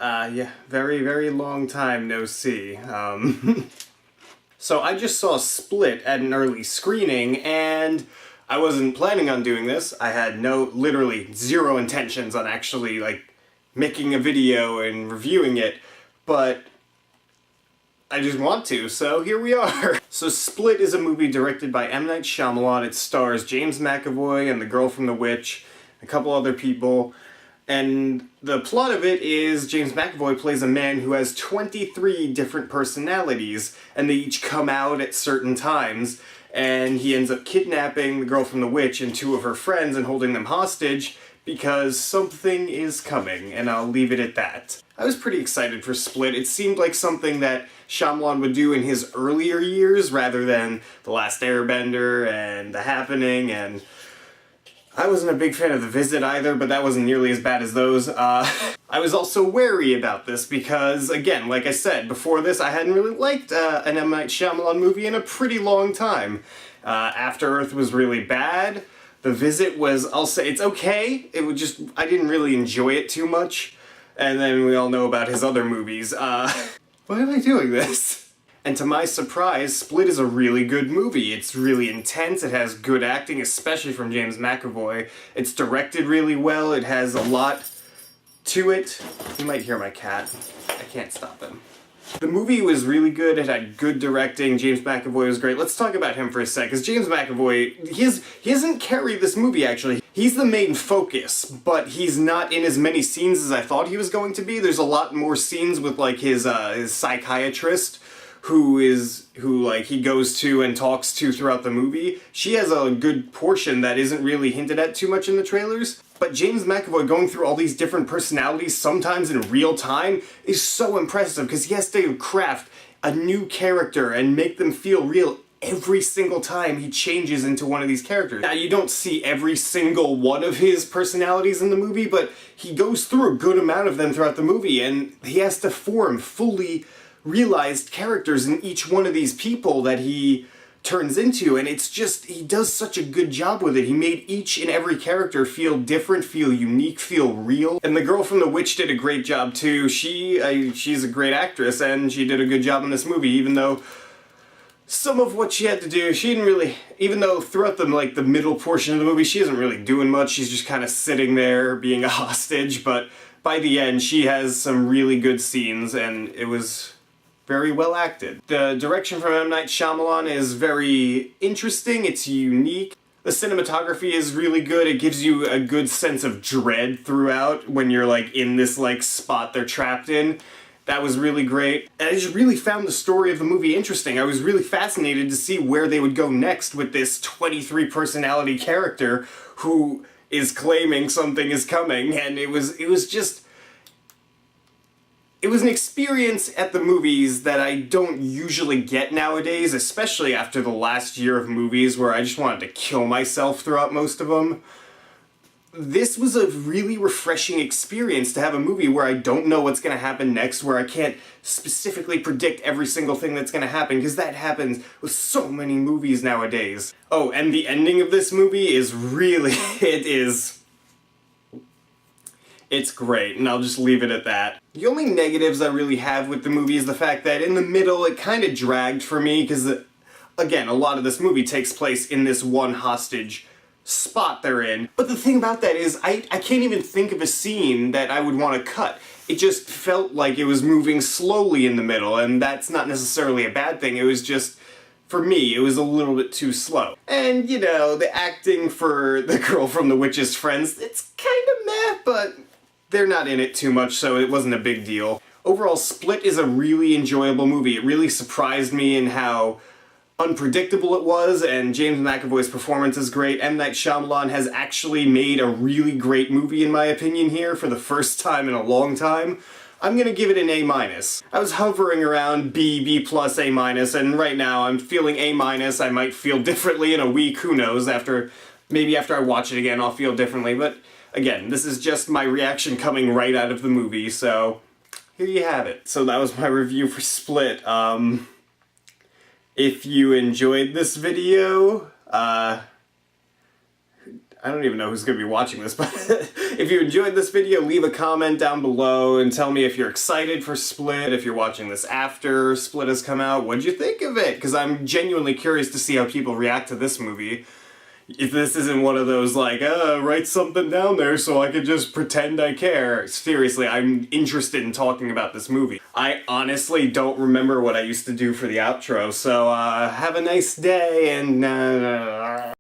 Yeah, very, very long time no see. So I just saw Split at an early screening, and I wasn't planning on doing this. I had literally zero intentions on actually, making a video and reviewing it, but I just want to, so here we are. So Split is a movie directed by M. Night Shyamalan. It stars James McAvoy and the girl from The Witch, a couple other people. And the plot of it is James McAvoy plays a man who has 23 different personalities, and they each come out at certain times, and he ends up kidnapping the girl from The Witch and two of her friends and holding them hostage because something is coming, and I'll leave it at that. I was pretty excited for Split. It seemed like something that Shyamalan would do in his earlier years rather than The Last Airbender and The Happening, and I wasn't a big fan of The Visit either, but that wasn't nearly as bad as those. I was also wary about this because, again, like I said, before this I hadn't really liked an M. Night Shyamalan movie in a pretty long time. After Earth was really bad. The Visit was, I'll say, it's okay. I didn't really enjoy it too much. And then we all know about his other movies. Why am I doing this? And to my surprise, Split is a really good movie. It's really intense, it has good acting, especially from James McAvoy. It's directed really well, it has a lot to it. You might hear my cat. I can't stop him. The movie was really good, it had good directing, James McAvoy was great. Let's talk about him for a sec, because James McAvoy, he doesn't carry this movie actually. He's the main focus, but he's not in as many scenes as I thought he was going to be. There's a lot more scenes with his psychiatrist, who he goes to and talks to throughout the movie. She has a good portion that isn't really hinted at too much in the trailers. But James McAvoy going through all these different personalities, sometimes in real time, is so impressive because he has to craft a new character and make them feel real every single time he changes into one of these characters. Now, you don't see every single one of his personalities in the movie, but he goes through a good amount of them throughout the movie, and he has to form fully realized characters in each one of these people that he turns into, and it's just, he does such a good job with it. He made each and every character feel different, feel unique, feel real. And the girl from The Witch did a great job too. She's a great actress, and she did a good job in this movie, even though some of what she had to do, she didn't really, even though throughout the middle portion of the movie, she isn't really doing much, she's just kind of sitting there being a hostage, but by the end, she has some really good scenes, and it was very well acted. The direction from M. Night Shyamalan is very interesting, it's unique. The cinematography is really good, it gives you a good sense of dread throughout when you're in this spot they're trapped in. That was really great. And I just really found the story of the movie interesting. I was really fascinated to see where they would go next with this 23 personality character who is claiming something is coming, and it was an experience at the movies that I don't usually get nowadays, especially after the last year of movies where I just wanted to kill myself throughout most of them. This was a really refreshing experience to have a movie where I don't know what's going to happen next, where I can't specifically predict every single thing that's going to happen, because that happens with so many movies nowadays. Oh, and the ending of this movie is really, it's great, and I'll just leave it at that. The only negatives I really have with the movie is the fact that in the middle it kind of dragged for me, because, again, a lot of this movie takes place in this one hostage spot they're in. But the thing about that is, I can't even think of a scene that I would want to cut. It just felt like it was moving slowly in the middle, and that's not necessarily a bad thing, it was just, for me, it was a little bit too slow. And, the acting for the girl from The Witch's friends, it's kind of meh, but they're not in it too much, so it wasn't a big deal. Overall, Split is a really enjoyable movie. It really surprised me in how unpredictable it was, and James McAvoy's performance is great. M. Night Shyamalan has actually made a really great movie, in my opinion, here for the first time in a long time. I'm gonna give it an A-. I was hovering around B+, A-, and right now I'm feeling A-. I might feel differently in a week, who knows, maybe after I watch it again I'll feel differently, but again, this is just my reaction coming right out of the movie, so here you have it. So that was my review for Split. If you enjoyed this video, I I don't even know who's going to be watching this, but if you enjoyed this video, leave a comment down below and tell me if you're excited for Split, if you're watching this after Split has come out. What'd you think of it? Because I'm genuinely curious to see how people react to this movie. If this isn't one of those, like, write something down there so I could just pretend I care. Seriously, I'm interested in talking about this movie. I honestly don't remember what I used to do for the outro, so have a nice day and